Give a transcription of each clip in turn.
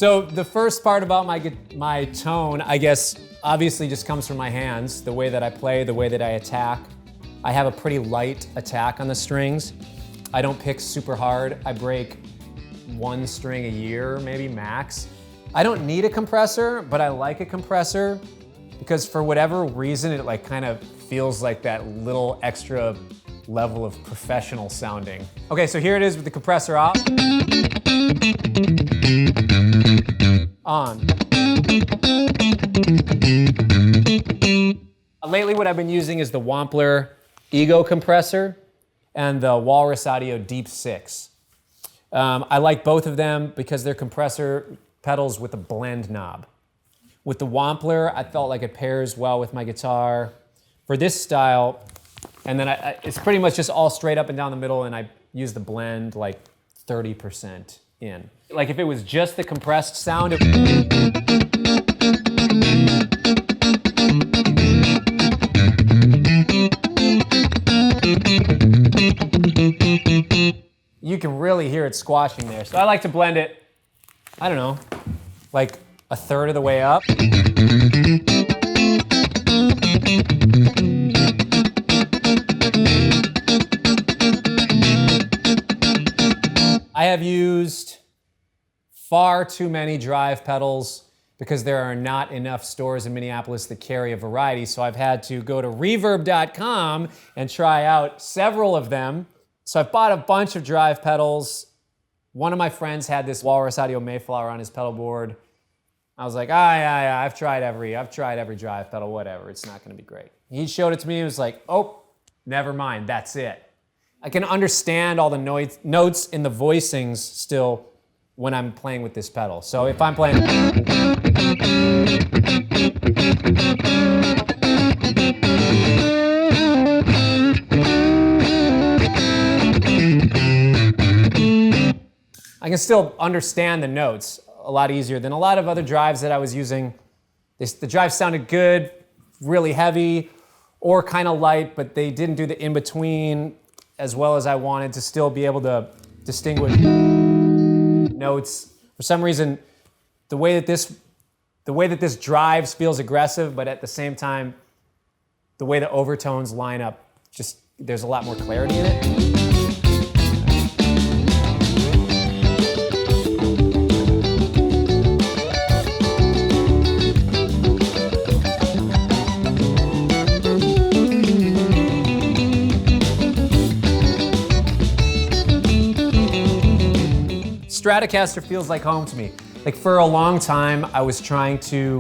So the first part about my tone, I guess, obviously just comes from my hands, the way that I play, the way that I attack. I have a pretty light attack on the strings. I don't pick super hard. I break one string a year, maybe max. I don't need a compressor, but I like a compressor because for whatever reason, it like kind of feels like that little extra level of professional sounding. Okay, so here it is with the compressor off. On. Lately what I've been using is the Wampler Ego compressor and the Walrus Audio Deep 6. I like both of them because they're compressor pedals with a blend knob. With the Wampler, I felt like it pairs well with my guitar. For this style, and then it's pretty much just all straight up and down the middle, and I use the blend like 30% in. Like if it was just the compressed sound, you can really hear it squashing there. So I like to blend it, I don't know, like a third of the way up. I have used far too many drive pedals because there are not enough stores in Minneapolis that carry a variety, so I've had to go to Reverb.com and try out several of them. So I've bought a bunch of drive pedals. One of my friends had this Walrus Audio Mayflower on his pedal board. I was like, yeah, I've tried every drive pedal, whatever, it's not gonna be great. He showed it to me and was like, oh, never mind, that's it. I can understand all the notes in the voicings still when I'm playing with this pedal. So if I'm playing, I can still understand the notes a lot easier than a lot of other drives that I was using. The drive sounded good, really heavy, or kind of light, but they didn't do the in-between as well as I wanted to still be able to distinguish notes. For some reason, the way that this drives feels aggressive, but at the same time, the way the overtones line up, just there's a lot more clarity in it. Stratocaster feels like home to me. Like for a long time, I was trying to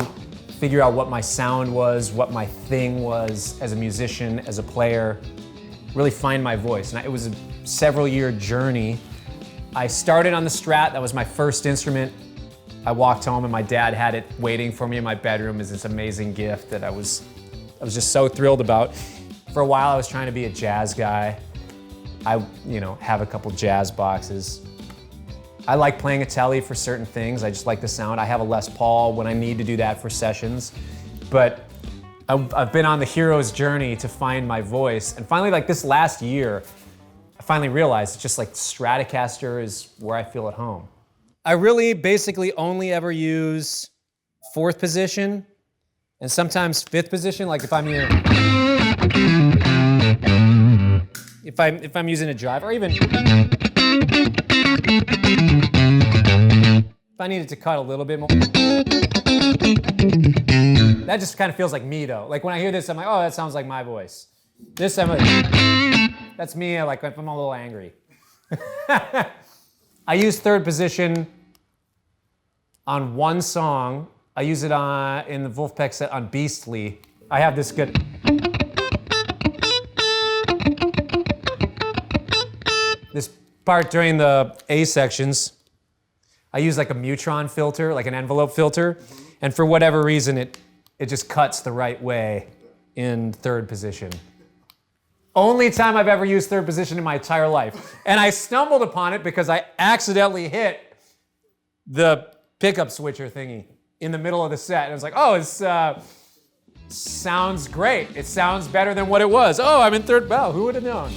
figure out what my sound was, what my thing was as a musician, as a player, really find my voice. And it was a several-year journey. I started on the Strat, that was my first instrument. I walked home and my dad had it waiting for me in my bedroom as this amazing gift that I was just so thrilled about. For a while, I was trying to be a jazz guy. I, have a couple jazz boxes. I like playing a telly for certain things. I just like the sound. I have a Les Paul when I need to do that for sessions. But I've been on the hero's journey to find my voice. And finally, like this last year, I finally realized it's just like Stratocaster is where I feel at home. I really basically only ever use fourth position and sometimes fifth position. Like if I'm here, if I'm using a drive, or even if I needed to cut a little bit more. That just kind of feels like me though. Like when I hear this, I'm like, oh, that sounds like my voice. This, I'm like, that's me, like if I'm a little angry. I use third position on one song. I use it in the Vulfpeck set on Beastly. I have this good. This part during the A sections, I use like a Mutron filter, like an envelope filter, and for whatever reason, it just cuts the right way in third position. Only time I've ever used third position in my entire life. And I stumbled upon it because I accidentally hit the pickup switcher thingy in the middle of the set. And I was like, oh, it's sounds great. It sounds better than what it was. Oh, I'm in third. Wow, who would have known?